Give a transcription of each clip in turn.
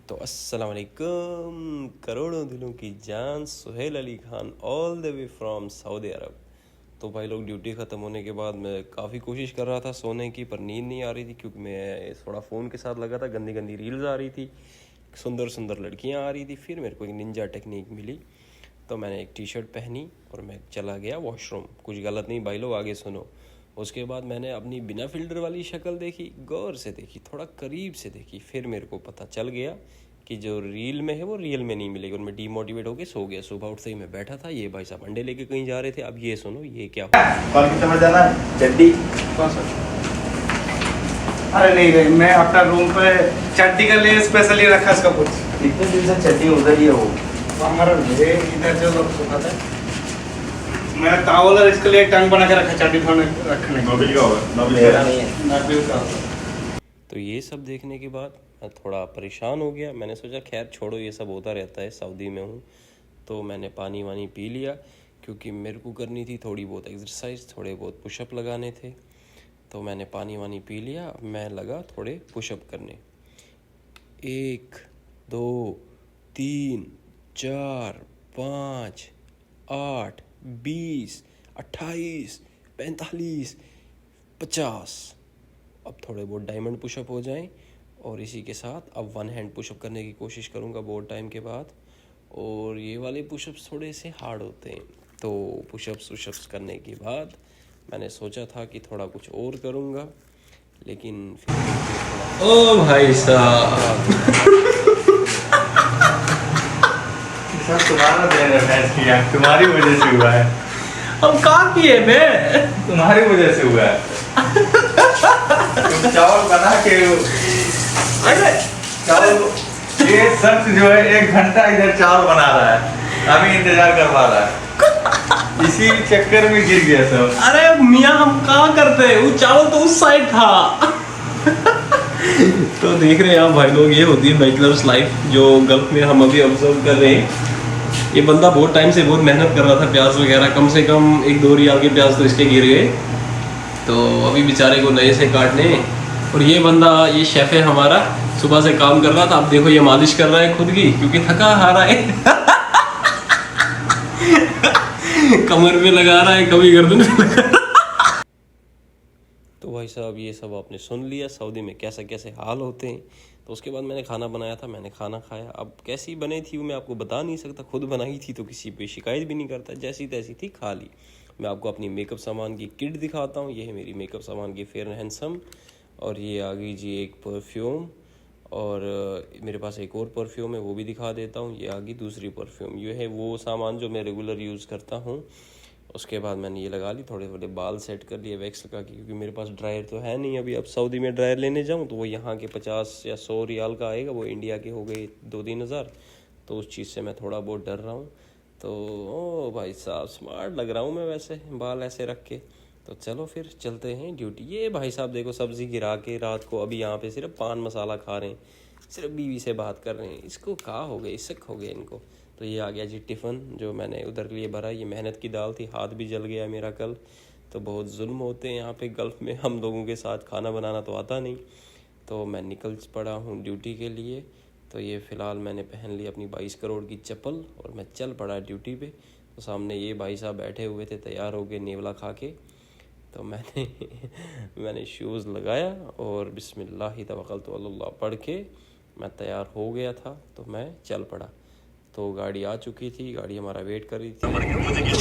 तो अस्सलाम वालेकुम, करोड़ों दिलों की जान Suhail Ali Khan all the way from Saudi Arabia. तो भाई लोग ड्यूटी ख़त्म होने के बाद मैं काफ़ी कोशिश कर रहा था सोने की, पर नींद नहीं आ रही थी क्योंकि मैं थोड़ा फ़ोन के साथ लगा था। गंदी गंदी रील्स आ रही थी, सुंदर सुंदर लड़कियां आ रही थी। फिर मेरे को एक निंजा टेक्निक मिली, तो मैंने एक टी शर्ट पहनी और मैं चला गया वॉशरूम। कुछ गलत नहीं भाई लोग, आगे सुनो। उसके बाद मैंने अपनी बिना फिल्टर वाली शक्ल देखी, गौर से देखी, थोड़ा करीब से देखी। फिर मेरे को पता चल गया कि जो रील में है वो रियल में नहीं मिलेगी, और मैं डीमोटिवेट होकर सो गया। सुबह उठते ही मैं बैठा था, ये भाई साहब अंडे लेके कहीं जा रहे थे। अब ये सुनो ये क्या हुआ। समझ जाना चड्डी कौन सा? अरे नहीं, मैं अपना रूम पे चड्डी के लिए स्पेशली रखा इसका कुछ। इतने दिन से चड्डी उधर ही है वो हमारा ये इधर जो लोग सुखाते हैं, मैं टॉवल और इसके लिए टंग बना के रखा चड्डी धोने रखने को। नोबिल का होगा, नोबिल का नहीं है। नाबिल का होगा। तो ये सब देखने के बाद मैं थोड़ा परेशान हो गया। मैंने सोचा खैर छोड़ो, ये सब होता रहता है, सऊदी में हूँ। तो मैंने पानी वानी पी लिया, क्योंकि मेरे को करनी थी थोड़ी बहुत एक्सरसाइज, थोड़े बहुत पुशअप लगाने थे। तो मैंने पानी वानी पी लिया। मैं लगा थोड़े पुशअप करने। 1 2 3 4 5 8 20 28 45 50। अब थोड़े बहुत डायमंड पुशअप हो जाएं, और इसी के साथ अब वन हैंड पुशअप करने की कोशिश करूंगा बहुत टाइम के बाद। और ये वाले पुशअप्स थोड़े से हार्ड होते हैं। तो पुशअप्स करने के बाद मैंने सोचा था कि थोड़ा कुछ और करूंगा, लेकिन फिर थोड़ा ओ भाई साहब, सब तुम्हारा देन है, मैच किया तुम्हारी वजह से हुआ है। हम कहाँ किए मैं? तुम्हारी वजह से हुआ है। तुम चावल बना के अरे चावल, ये शख्स जो है 1 घंटा इधर चावल बना रहा है, अभी इंतजार कर पा रहा है। इसी चक्कर में गिर गया सब। अरे मियाँ, हम कहाँ करते हैं? वो चावल तो उस साइड था। तो देख रहे हैं आप भाई लोग, ये होती है बैचलर्स लाइफ जो गल्फ में हम अभी ऑब्जर्व कर रहे हैं। ये बंदा बहुत टाइम से बहुत मेहनत कर रहा था, प्याज वगैरह कम से कम 1-2 रियाल के प्याज तो इसके गिर गए। तो अभी बेचारे को नए से काटने। और ये बंदा, ये शेफ है हमारा, सुबह से काम कर रहा था। अब देखो ये मालिश कर रहा है खुद की, क्योंकि थका हारा है। कमर पे लगा रहा है, कभी गर्दन पे लगा रहा है। तो भाई साहब ये सब आपने सुन लिया, सऊदी में कैसे कैसे हाल होते हैं। तो उसके बाद मैंने खाना बनाया था, मैंने खाना खाया। अब कैसी बनी थी वो मैं आपको बता नहीं सकता, खुद बनाई थी तो किसी पे शिकायत भी नहीं करता, जैसी तैसी थी खा ली। मैं आपको अपनी मेकअप सामान की किट दिखाता हूँ। ये है मेरी मेकअप सामान की फेयर एंड हैंडसम, और ये आ गई जी एक परफ्यूम, और मेरे पास एक और परफ्यूम है वो भी दिखा देता हूँ। ये आ गई दूसरी परफ्यूम। ये है वो सामान जो मैं रेगुलर यूज़ करता हूँ। उसके बाद मैंने ये लगा ली, थोड़े थोड़े बाल सेट कर लिए वैक्स लगा के, क्योंकि मेरे पास ड्रायर तो है नहीं अभी। अब सऊदी में ड्रायर लेने जाऊँ तो वो यहाँ के 50 या 100 रियाल का आएगा, वो इंडिया के हो गए 2-3 हज़ार। तो उस चीज़ से मैं थोड़ा बहुत डर रहा हूँ। तो ओ भाई साहब, स्मार्ट लग रहा हूँ मैं वैसे बाल ऐसे रख के। तो चलो फिर चलते हैं ड्यूटी। ये भाई साहब देखो, सब्ज़ी गिरा के रात को अभी यहाँ पे सिर्फ पान मसाला खा रहे हैं, सिर्फ बीवी से बात कर रहे हैं। इसको कहा हो गया, इसक हो गया इनको। तो ये आ गया जी टिफ़िन जो मैंने उधर के लिए भरा। ये मेहनत की दाल थी, हाथ भी जल गया मेरा कल। तो बहुत जुल्म होते हैं यहाँ पे गल्फ़ में, हम लोगों के साथ खाना बनाना तो आता नहीं। तो मैं निकल पड़ा हूँ ड्यूटी के लिए। तो ये फ़िलहाल मैंने पहन ली अपनी 22 करोड़ की चप्पल, और मैं चल पड़ा ड्यूटी पे। तो सामने ये भाई साहब बैठे हुए थे तैयार हो के नेवला खा के। तो मैंने शूज़ लगाया और बिस्मिल्लाह तवक्कलतु अलल्लाह पढ़ के मैं तैयार हो गया था। तो मैं चल पड़ा। तो गाड़ी आ चुकी थी, गाड़ी हमारा वेट कर रही थी।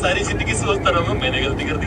सारी जिंदगी सोचता रहा हूँ मैंने गलती कर दी।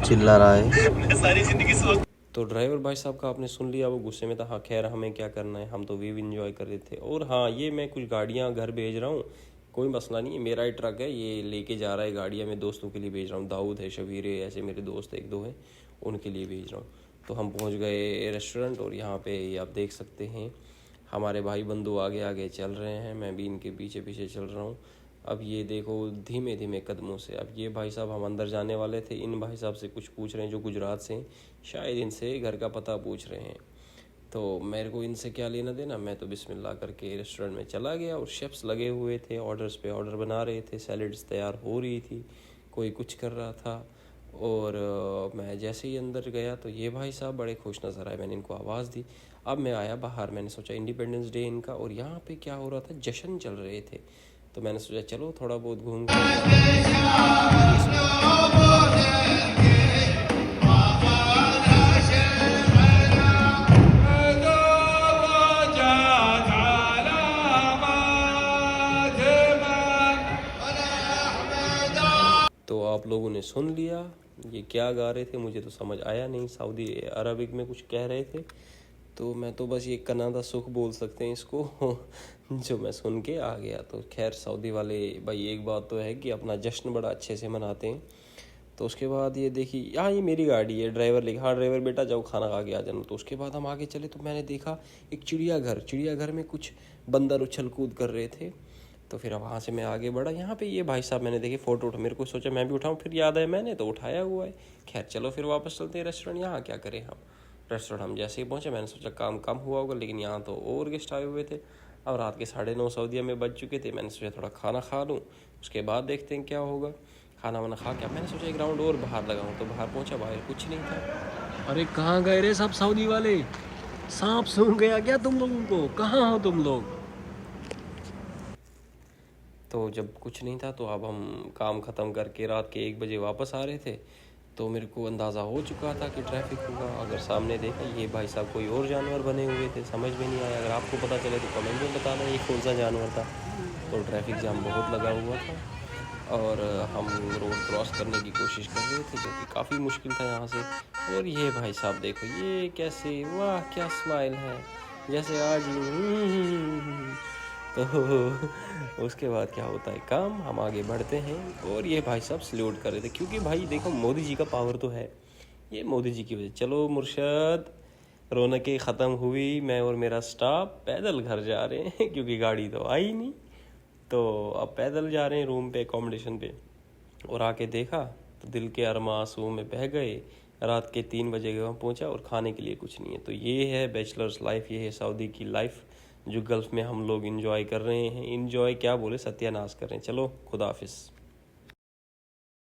चिल्ला रहा है। मैं सारी जिंदगी सोच। तो ड्राइवर भाई साहब का आपने सुन लिया, वो गुस्से में था। हाँ खैर हमें क्या करना है, हम तो वीव इंजॉय कर रहे थे। और हाँ, ये मैं कुछ गाड़ियाँ घर भेज रहा हूँ, कोई मसला नहीं है, मेरा ही ट्रक है, ये लेके जा रहा है गाड़ियाँ। मैं दोस्तों के लिए भेज रहा हूँ, दाऊद है, शबीर है, ऐसे मेरे दोस्त 1-2 हैं, उनके लिए भेज रहा हूँ। तो हम पहुँच गए रेस्टोरेंट, और यहाँ पे ये आप देख सकते हैं हमारे भाई बंधु आगे आगे चल रहे हैं, मैं भी इनके पीछे पीछे चल रहा हूँ। अब ये देखो धीमे धीमे कदमों से। अब ये भाई साहब, हम अंदर जाने वाले थे, इन भाई साहब से कुछ पूछ रहे हैं जो गुजरात से हैं, शायद इनसे घर का पता पूछ रहे हैं। तो मेरे को इनसे क्या लेना देना, मैं तो बिस्मिल्लाह करके रेस्टोरेंट में चला गया। और शेफ्स लगे हुए थे, ऑर्डर्स पे ऑर्डर बना रहे थे, सैलड्स तैयार हो रही थी, कोई कुछ कर रहा था। और मैं जैसे ही अंदर गया तो ये भाई साहब बड़े खुश नज़र आए। मैंने इनको आवाज़ दी। अब मैं आया बाहर, मैंने सोचा इंडिपेंडेंस डे इनका, और यहाँ पे क्या हो रहा था, जश्न चल रहे थे। तो मैंने सोचा चलो थोड़ा बहुत घूम तो आप लोगों ने सुन लिया ये क्या गा रहे थे, मुझे तो समझ आया नहीं। सऊदी अरबिक में कुछ कह रहे थे, तो मैं तो बस ये कनादा सुख बोल सकते हैं इसको जो मैं सुन के आ गया। तो खैर सऊदी वाले भाई एक बात तो है कि अपना जश्न बड़ा अच्छे से मनाते हैं। तो उसके बाद ये देखी, यहाँ ये मेरी गाड़ी है, ड्राइवर लेके, हाँ ड्राइवर बेटा जाओ खाना खा के आ जाना। तो उसके बाद हम आगे चले तो मैंने देखा एक चिड़ियाघर में कुछ बंदर उछल कूद कर रहे थे। तो फिर वहाँ से मैं आगे बढ़ा, यहाँ पे ये भाई साहब मैंने देखे फ़ोटो उठा, मेरे को सोचा मैं भी उठाऊँ, फिर याद आया मैंने तो उठाया हुआ है। खैर चलो फिर वापस चलते हैं रेस्टोरेंट। यहाँ क्या करें हम, रेस्टोरेंट हम जैसे ही पहुँचे मैंने सोचा काम कम हुआ होगा, लेकिन यहाँ तो और गेस्ट आए हुए थे। अब रात के 9:30 सऊदीया में बज चुके थे। मैंने सोचा थोड़ा खाना खा लूँ, उसके बाद देखते हैं क्या होगा। खाना वाना खा के मैंने सोचा एक राउंड और बाहर लगाऊँ। तो बाहर पहुँचा, बाहर कुछ नहीं था। अरे कहाँ गए रे सब सऊदी वाले? सांप सूंघ गया क्या तुम लोगों को? कहाँ हो तुम लोग? तो जब कुछ नहीं था तो अब हम काम ख़त्म करके रात के 1 बजे वापस आ रहे थे। तो मेरे को अंदाज़ा हो चुका था कि ट्रैफिक होगा। अगर सामने देखा ये भाई साहब कोई और जानवर बने हुए थे, समझ में नहीं आया। अगर आपको पता चले तो कमेंट में बताना ये कौन सा जानवर था। तो ट्रैफिक जाम बहुत लगा हुआ था और हम रोड क्रॉस करने की कोशिश कर रहे थे, जो कि काफ़ी मुश्किल था यहाँ से। और ये भाई साहब देखो ये कैसे, वाह क्या स्माइल है, जैसे आज ही तो उसके बाद क्या होता है काम, हम आगे बढ़ते हैं। और ये भाई साहब सल्यूट कर रहे थे, क्योंकि भाई देखो मोदी जी का पावर तो है, ये मोदी जी की वजह। चलो मुर्शद, रौनकें ख़त्म हुई, मैं और मेरा स्टाफ पैदल घर जा रहे हैं क्योंकि गाड़ी तो आई नहीं। तो अब पैदल जा रहे हैं रूम पे, अकोमोडेशन पे। और आके देखा तो दिल के अरमा आंसुओं में बह गए। रात के 3 बजे वहाँ पहुँचा और खाने के लिए कुछ नहीं है। तो ये है बैचलर्स लाइफ, ये है सऊदी की लाइफ जो गल्फ़ में हम लोग इंजॉय कर रहे हैं। इंजॉय क्या बोले, सत्यानाश कर रहे हैं। चलो खुदा हाफिज़।